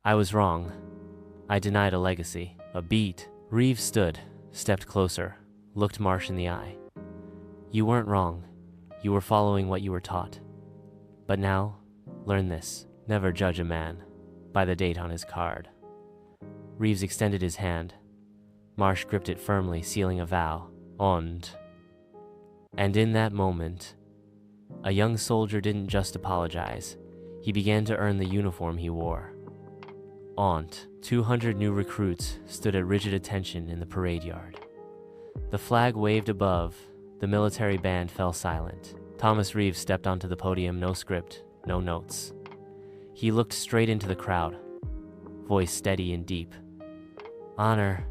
I was wrong. I denied a legacy. A beat. Reeves stood, stepped closer, looked Marsh in the eye. You weren't wrong. You were following what you were taught. But now, learn this. Never judge a man by the date on his card. Reeves extended his hand. Marsh gripped it firmly, sealing a vow. And in that moment, a young soldier didn't just apologize. He began to earn the uniform he wore. 200 new recruits stood at rigid attention in the parade yard. The flag waved above. The military band fell silent. Thomas Reeves stepped onto the podium, no script, no notes. He looked straight into the crowd, voice steady and deep. Honor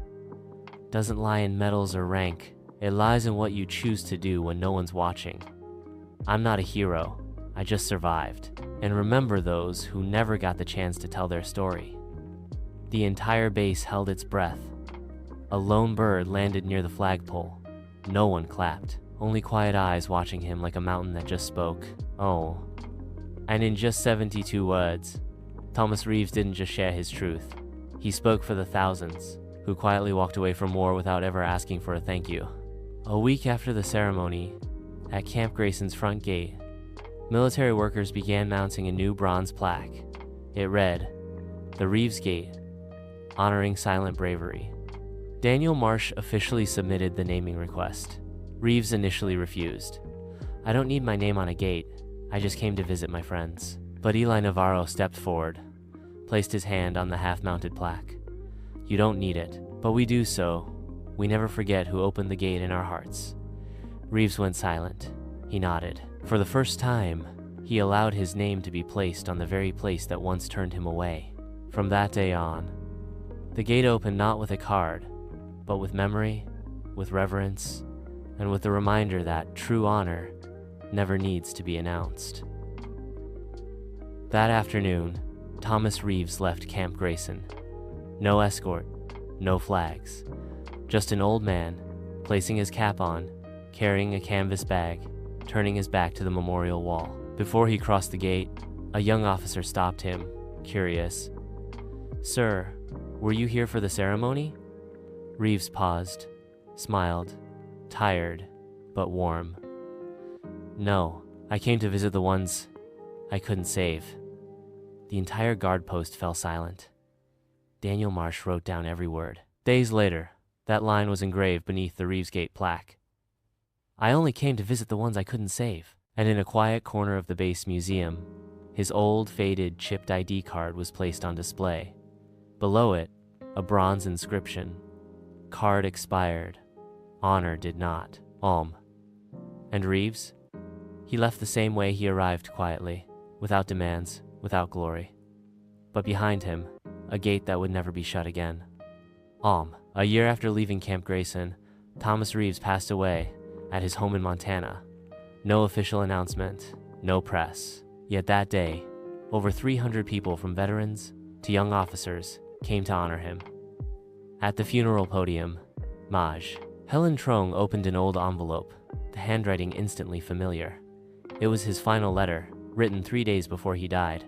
doesn't lie in medals or rank. It lies in what you choose to do when no one's watching. I'm not a hero. I just survived. And remember those who never got the chance to tell their story. The entire base held its breath. A lone bird landed near the flagpole. No one clapped, only quiet eyes watching him like a mountain that just spoke. Oh. And in just 72 words, Thomas Reeves didn't just share his truth. He spoke for the thousands who quietly walked away from war without ever asking for a thank you. A week after the ceremony, at Camp Grayson's front gate, military workers began mounting a new bronze plaque. It read, "The Reeves Gate, honoring silent bravery." Daniel Marsh officially submitted the naming request. Reeves initially refused. I don't need my name on a gate. I just came to visit my friends. But Eli Navarro stepped forward, placed his hand on the half-mounted plaque. You don't need it, but we do so. We never forget who opened the gate in our hearts. Reeves went silent. He nodded. For the first time, he allowed his name to be placed on the very place that once turned him away. From that day on, the gate opened not with a card, but with memory, with reverence, and with the reminder that true honor never needs to be announced. That afternoon, Thomas Reeves left Camp Grayson. No escort, no flags, just an old man, placing his cap on, carrying a canvas bag, turning his back to the memorial wall. Before he crossed the gate, a young officer stopped him, curious. Sir, were you here for the ceremony? Reeves paused, smiled, tired, but warm. No, I came to visit the ones I couldn't save. The entire guard post fell silent. Daniel Marsh wrote down every word. Days later, that line was engraved beneath the Reeves Gate plaque. I only came to visit the ones I couldn't save. And in a quiet corner of the base museum, his old, faded, chipped ID card was placed on display. Below it, a bronze inscription. Card expired. Honor did not. And Reeves? He left the same way he arrived, quietly, without demands, without glory. But behind him, a gate that would never be shut again. A year after leaving Camp Grayson, Thomas Reeves passed away at his home in Montana. No official announcement, no press. Yet that day, over 300 people from veterans to young officers came to honor him. At the funeral podium, Maj. Helen Trong opened an old envelope, the handwriting instantly familiar. It was his final letter, written 3 days before he died.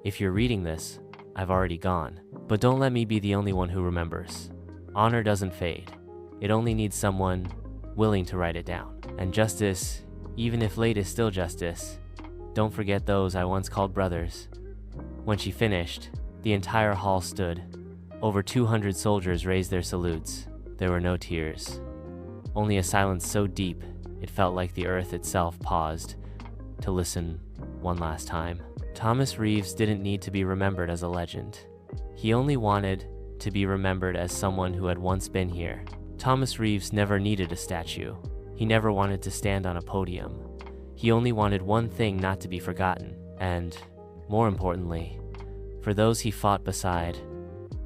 If you're reading this, I've already gone. But don't let me be the only one who remembers. Honor doesn't fade. It only needs someone willing to write it down. And justice, even if late, is still justice. Don't forget those I once called brothers. When she finished, the entire hall stood. Over 200 soldiers raised their salutes. There were no tears. Only a silence so deep, it felt like the earth itself paused to listen one last time. Thomas Reeves didn't need to be remembered as a legend. He only wanted to be remembered as someone who had once been here. Thomas Reeves never needed a statue. He never wanted to stand on a podium. He only wanted one thing not to be forgotten, and, more importantly, for those he fought beside,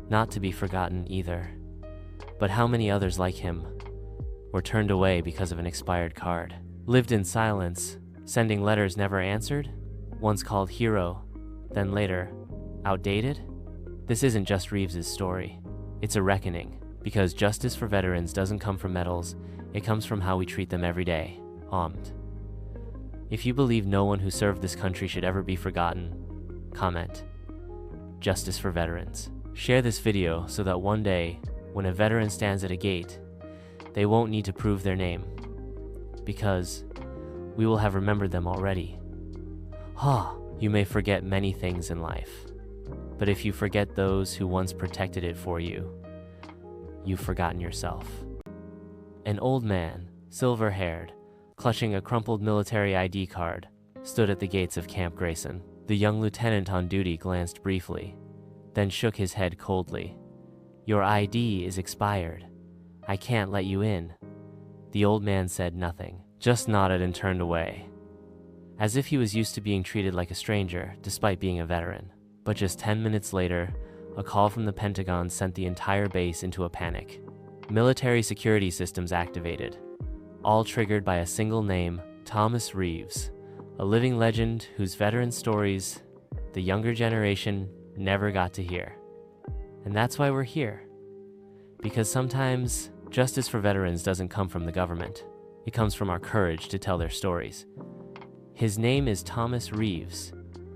not to be forgotten either. But how many others like him were turned away because of an expired card? Lived in silence, sending letters never answered? Once called hero, then later, outdated? This isn't just Reeves's story. It's a reckoning, because justice for veterans doesn't come from medals, it comes from how we treat them every day. If you believe no one who served this country should ever be forgotten, comment. Justice for Veterans. Share this video so that one day, when a veteran stands at a gate, they won't need to prove their name, because we will have remembered them already. You may forget many things in life, but if you forget those who once protected it for you, you've forgotten yourself. An old man, silver-haired, clutching a crumpled military ID card, stood at the gates of Camp Grayson. The young lieutenant on duty glanced briefly, then shook his head coldly. "Your ID is expired. I can't let you in." The old man said nothing, just nodded and turned away, as if he was used to being treated like a stranger despite being a veteran. But just 10 minutes later, a call from the Pentagon sent the entire base into a panic. Military security systems activated, all triggered by a single name, Thomas Reeves, a living legend whose veteran stories the younger generation never got to hear. And that's why we're here. Because sometimes justice for veterans doesn't come from the government. It comes from our courage to tell their stories. His name is Thomas Reeves,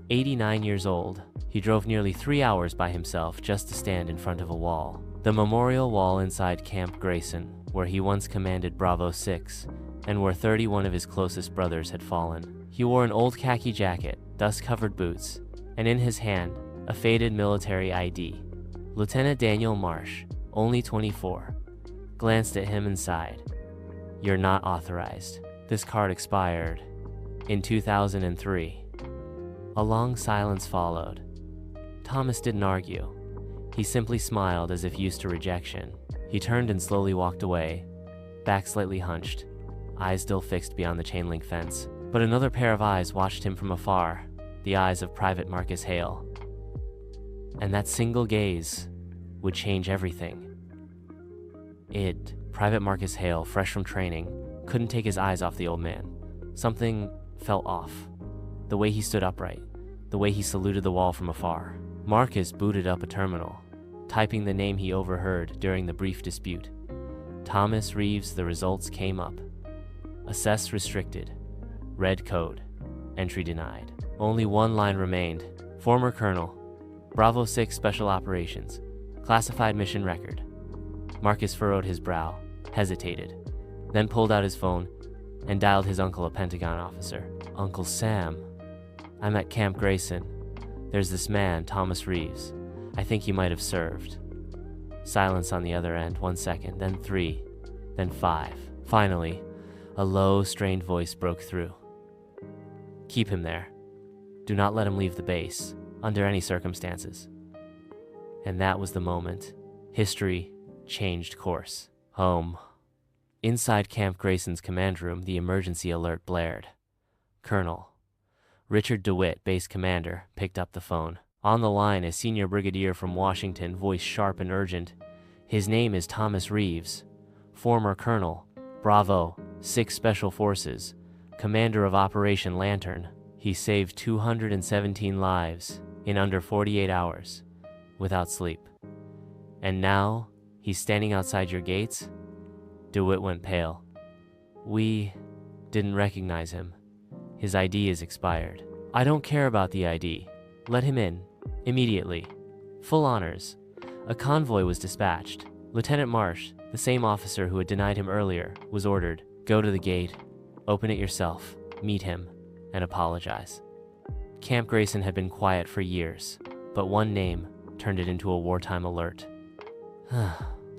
89 years old. He drove nearly 3 hours by himself just to stand in front of a wall. The memorial wall inside Camp Grayson, where he once commanded Bravo 6, and where 31 of his closest brothers had fallen. He wore an old khaki jacket, dust-covered boots, and in his hand, a faded military ID. Lieutenant Daniel Marsh, only 24, glanced at him and sighed. "You're not authorized. This card expired in 2003. A long silence followed. Thomas didn't argue. He simply smiled as if used to rejection. He turned and slowly walked away, back slightly hunched, eyes still fixed beyond the chain-link fence. But another pair of eyes watched him from afar, the eyes of Private Marcus Hale. And that single gaze would change everything. Private Marcus Hale, fresh from training, couldn't take his eyes off the old man. Something felt off. The way he stood upright, the way he saluted the wall from afar. Marcus booted up a terminal, typing the name he overheard during the brief dispute. Thomas Reeves. The results came up. Assess restricted. Red code. Entry denied. Only one line remained. Former Colonel. Bravo 6 Special Operations. Classified mission record. Marcus furrowed his brow, hesitated, then pulled out his phone and dialed his uncle, a Pentagon officer. "Uncle Sam, I'm at Camp Grayson. There's this man, Thomas Reeves. I think he might have served." Silence on the other end, 1 second, then 3, then 5. Finally, a low, strained voice broke through. "Keep him there. Do not let him leave the base, under any circumstances." And that was the moment. History changed course. Home. Inside Camp Grayson's command room, the emergency alert blared. Colonel Richard DeWitt, base commander, picked up the phone. On the line, a senior brigadier from Washington, voice sharp and urgent. "His name is Thomas Reeves, former Colonel, Bravo 6 Special Forces, commander of Operation Lantern. He saved 217 lives in under 48 hours, without sleep. And now, he's standing outside your gates?" DeWitt went pale. "We didn't recognize him. His ID is expired." "I don't care about the ID. Let him in, immediately. Full honors." A convoy was dispatched. Lieutenant Marsh, the same officer who had denied him earlier, was ordered. "Go to the gate, open it yourself, meet him, and apologize." Camp Grayson had been quiet for years, but one name turned it into a wartime alert.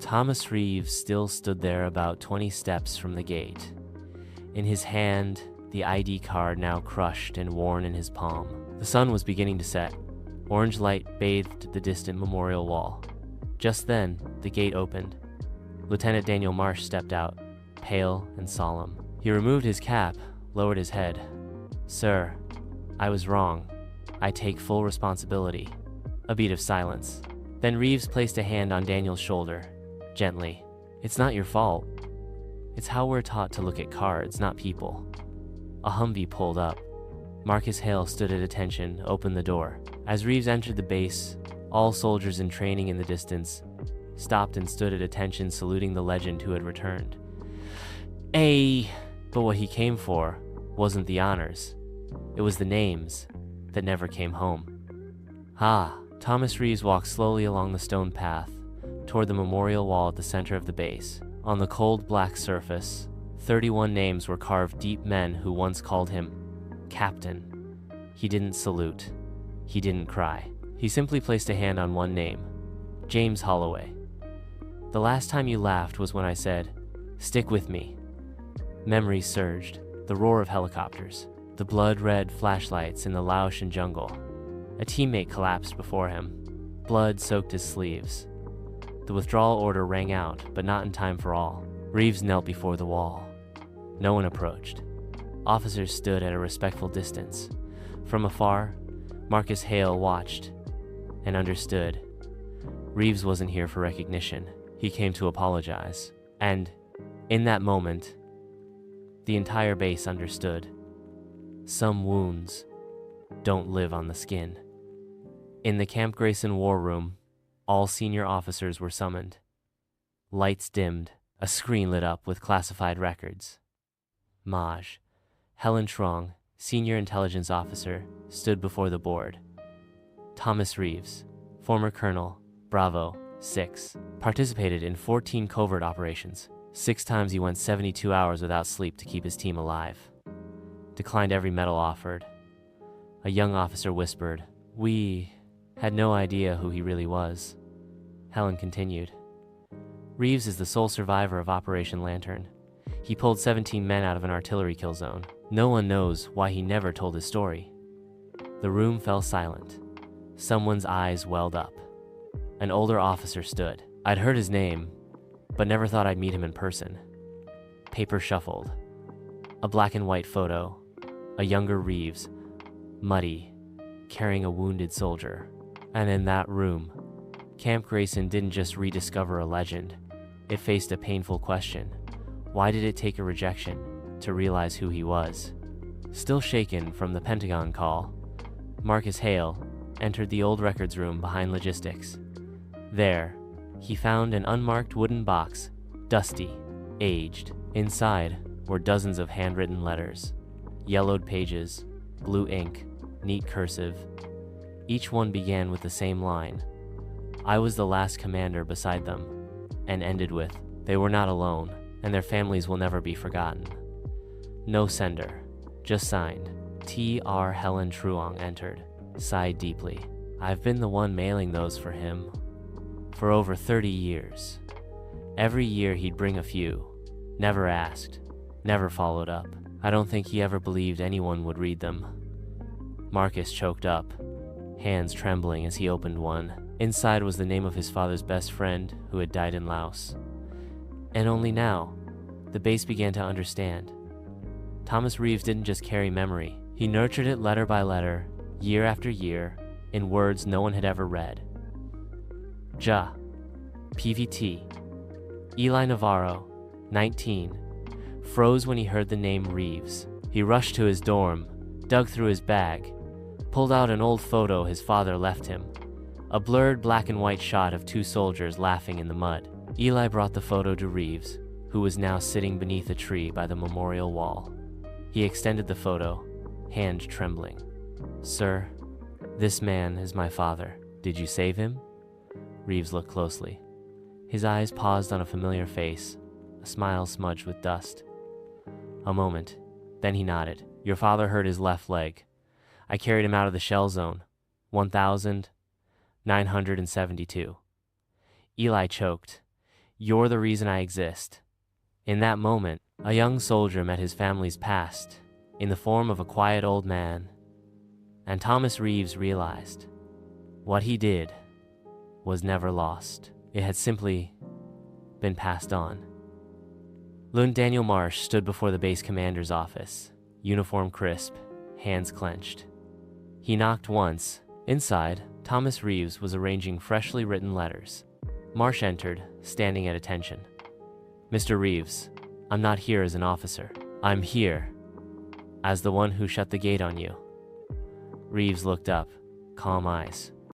Thomas Reeves still stood there about 20 steps from the gate. In his hand, the ID card now crushed and worn in his palm. The sun was beginning to set. Orange light bathed the distant memorial wall. Just then, the gate opened. Lieutenant Daniel Marsh stepped out, pale and solemn. He removed his cap, lowered his head. "Sir, I was wrong. I take full responsibility." A beat of silence. Then Reeves placed a hand on Daniel's shoulder, gently. "It's not your fault. It's how we're taught to look at cards, not people." A Humvee pulled up. Marcus Hale stood at attention, opened the door. As Reeves entered the base, all soldiers in training in the distance stopped and stood at attention, saluting the legend who had returned. But what he came for wasn't the honors. It was the names that never came home. Thomas Reeves walked slowly along the stone path toward the memorial wall at the center of the base. On the cold black surface, 31 names were carved, deep men who once called him Captain. He didn't salute. He didn't cry. He simply placed a hand on one name, James Holloway. The last time you laughed was when I said, "Stick with me." Memories surged, the roar of helicopters, the blood-red flashlights in the Laotian jungle. A teammate collapsed before him. Blood soaked his sleeves. The withdrawal order rang out, but not in time for all. Reeves knelt before the wall. No one approached. Officers stood at a respectful distance. From afar, Marcus Hale watched and understood. Reeves wasn't here for recognition. He came to apologize. And in that moment, the entire base understood. Some wounds don't live on the skin. In the Camp Grayson war room, all senior officers were summoned. Lights dimmed, a screen lit up with classified records. Maj, Helen Truong, senior intelligence officer, stood before the board. Thomas Reeves, former colonel, Bravo, 6, participated in 14 covert operations. 6 times he went 72 hours without sleep to keep his team alive. Declined every medal offered. A young officer whispered, "We had no idea who he really was." Helen continued, "Reeves is the sole survivor of Operation Lantern. He pulled 17 men out of an artillery kill zone. No one knows why he never told his story." The room fell silent. Someone's eyes welled up. An older officer stood. I'd heard his name, but never thought I'd meet him in person. Paper shuffled. A black and white photo. A younger Reeves, muddy, carrying a wounded soldier. And in that room, Camp Grayson didn't just rediscover a legend. It faced a painful question. Why did it take a rejection to realize who he was? Still shaken from the Pentagon call, Marcus Hale entered the old records room behind logistics. There, he found an unmarked wooden box, dusty, aged. Inside were dozens of handwritten letters, yellowed pages, blue ink, neat cursive. Each one began with the same line, "I was the last commander beside them," and ended with, "They were not alone, and their families will never be forgotten." No sender, just signed. T.R. Helen Truong entered, sighed deeply. "I've been the one mailing those for him for over 30 years. Every year he'd bring a few, never asked, never followed up. I don't think he ever believed anyone would read them." Marcus choked up, hands trembling as he opened one. Inside was the name of his father's best friend who had died in Laos. And only now, the base began to understand. Thomas Reeves didn't just carry memory. He nurtured it letter by letter, year after year, in words no one had ever read. Ja, PVT. Eli Navarro, 19, froze when he heard the name Reeves. He rushed to his dorm, dug through his bag, pulled out an old photo his father left him. A blurred black and white shot of 2 soldiers laughing in the mud. Eli brought the photo to Reeves, who was now sitting beneath a tree by the memorial wall. He extended the photo, hand trembling. "Sir, this man is my father. Did you save him?" Reeves looked closely. His eyes paused on a familiar face, a smile smudged with dust. A moment, then he nodded. "Your father hurt his left leg. I carried him out of the shell zone. 1,972. Eli choked. "You're the reason I exist." In that moment, a young soldier met his family's past, in the form of a quiet old man. And Thomas Reeves realized what he did was never lost. It had simply been passed on. Lieutenant Daniel Marsh stood before the base commander's office, uniform crisp, hands clenched. He knocked once. Inside, Thomas Reeves was arranging freshly written letters. Marsh entered, standing at attention. "Mr. Reeves, I'm not here as an officer. I'm here as the one who shut the gate on you." Reeves looked up, calm eyes.